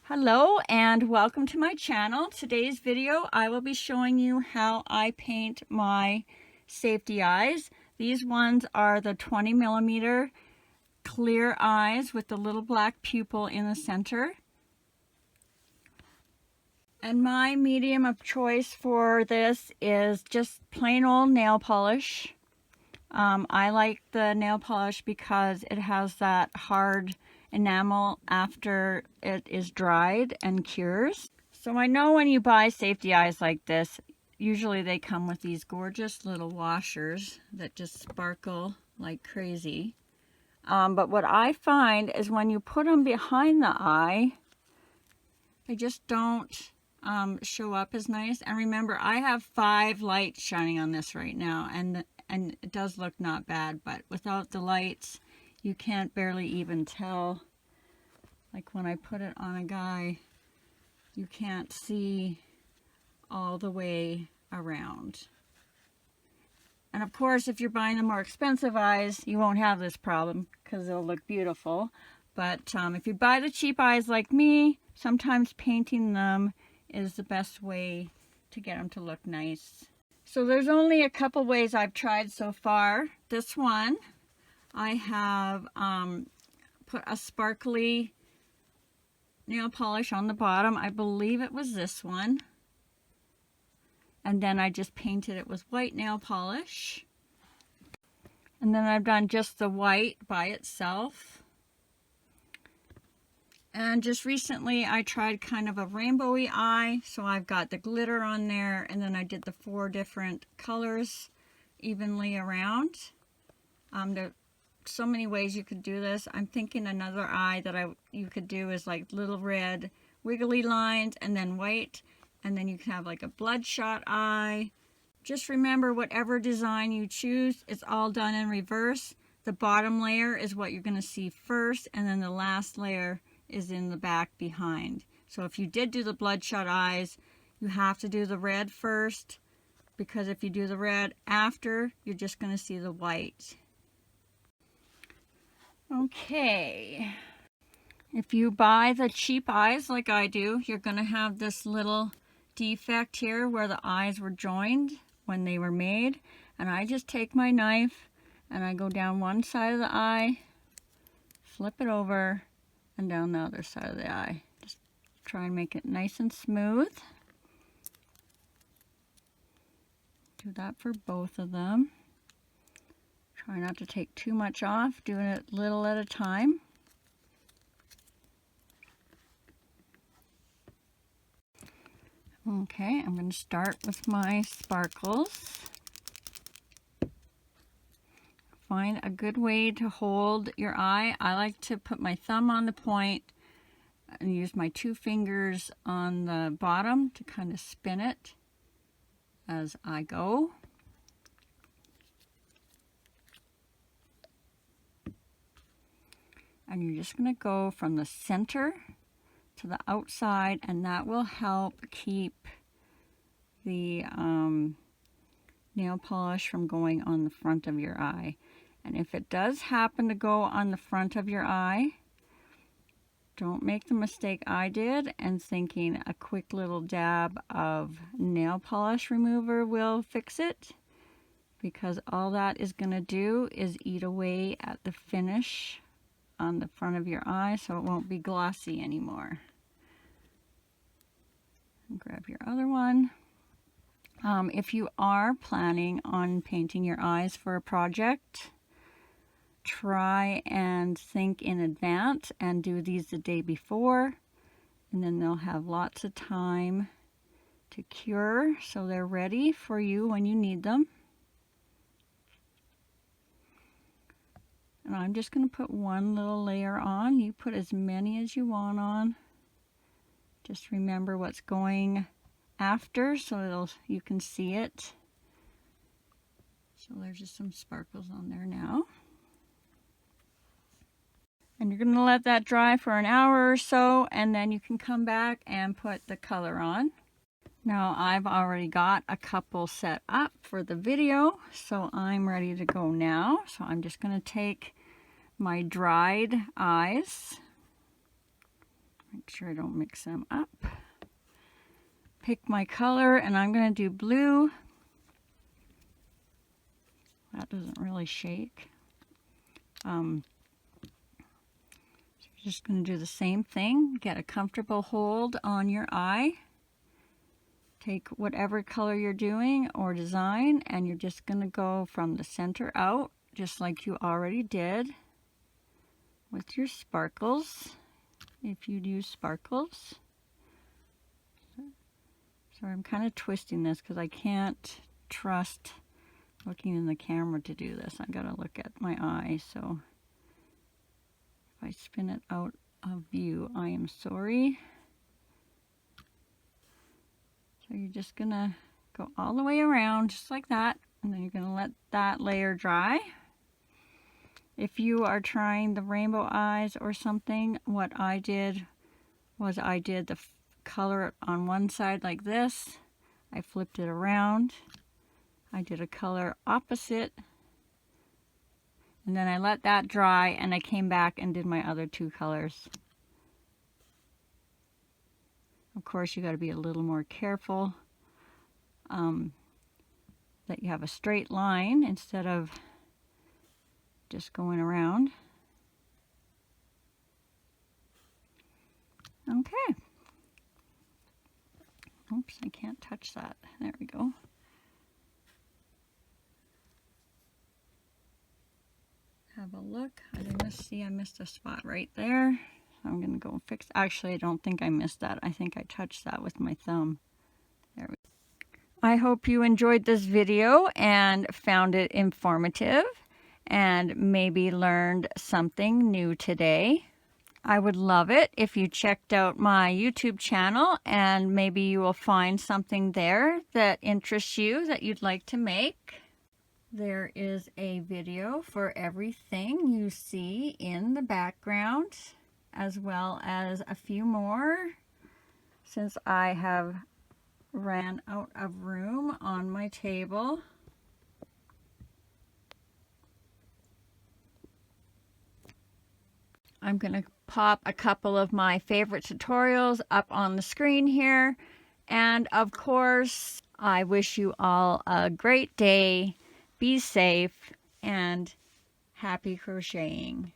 Hello and welcome to my channel. Today's video I will be showing you how I paint my safety eyes. These ones are the 20mm clear eyes with the little black pupil in the center. And my medium of choice for this is just plain old nail polish. I like the nail polish because it has that hard enamel after it is dried and cures. So I know when you buy safety eyes like this, usually they come with these gorgeous little washers that just sparkle like crazy. But what I find is when you put them behind the eye, they just don't show up as nice. And remember, I have 5 lights shining on this right now, and it does look not bad, but without the lights you can't barely even tell. Like when I put it on a guy, you can't see all the way around. And of course, if you're buying the more expensive eyes, you won't have this problem because they'll look beautiful. But if you buy the cheap eyes like me, sometimes painting them is the best way to get them to look nice. So there's only a couple ways I've tried so far. This one, I have put a sparkly nail polish on the bottom. I believe it was this one. And then I just painted it with white nail polish. And then I've done just the white by itself. And just recently I tried kind of a rainbowy eye. So I've got the glitter on there, and then I did the 4 different colors evenly around. There's so many ways you could do this. I'm thinking another eye that you could do is like little red wiggly lines and then white. And then you can have like a bloodshot eye. Just remember, whatever design you choose, it's all done in reverse. The bottom layer is what you're going to see first, and then the last layer is in the back behind. So if you did do the bloodshot eyes, you have to do the red first, because if you do the red after, you're just going to see the white. Okay, if you buy the cheap eyes like I do, you're going to have this little defect here where the eyes were joined when they were made. And I just take my knife and I go down one side of the eye, flip it over, and down the other side of the eye. Just try and make it nice and smooth. Do that for both of them. Try not to take too much off, doing it little at a time. Okay, I'm going to start with my sparkles. Find a good way to hold your eye. I like to put my thumb on the point and use my 2 fingers on the bottom to kind of spin it as I go. And you're just going to go from the center to the outside, and that will help keep the nail polish from going on the front of your eye. And if it does happen to go on the front of your eye, don't make the mistake I did and thinking a quick little dab of nail polish remover will fix it, because all that is going to do is eat away at the finish on the front of your eye, so it won't be glossy anymore. And grab your other one. If you are planning on painting your eyes for a project, try and think in advance and do these the day before, and then they'll have lots of time to cure, so they're ready for you when you need them. And I'm just going to put one little layer on. You put as many as you want on. Just remember what's going after so you can see it. So there's just some sparkles on there now. And you're going to let that dry for an hour or so, and then you can come back and put the color on. Now I've already got a couple set up for the video, so I'm ready to go now. So I'm just going to take my dried eyes Make sure I don't mix them up. Pick my color, and I'm going to do blue. That doesn't really shake. So you're just going to do the same thing. Get a comfortable hold on your eye. Take whatever color you're doing or design, and you're just going to go from the center out, just like you already did with your sparkles, if you'd use sparkles. So I'm kind of twisting this because I can't trust looking in the camera to do this. I gotta look at my eye, so if I spin it out of view, I am sorry. So you're just gonna go all the way around just like that, and then you're gonna let that layer dry. If you are trying the rainbow eyes or something, what I did was I did the color on one side like this. I flipped it around. I did a color opposite. And then I let that dry, and I came back and did my other two colors. Of course, you got to be a little more careful that you have a straight line instead of just going around. Okay. Oops, I can't touch that. There we go. Have a look. I missed a spot right there. So I'm going to go fix. Actually, I don't think I missed that. I think I touched that with my thumb. There we go. I hope you enjoyed this video and found it informative and maybe learned something new today. I would love it if you checked out my YouTube channel, and maybe you will find something there that interests you that you'd like to make. There is a video for everything you see in the background, as well as a few more, since I have ran out of room on my table. I'm going to pop a couple of my favorite tutorials up on the screen here. And of course, I wish you all a great day. Be safe and happy crocheting.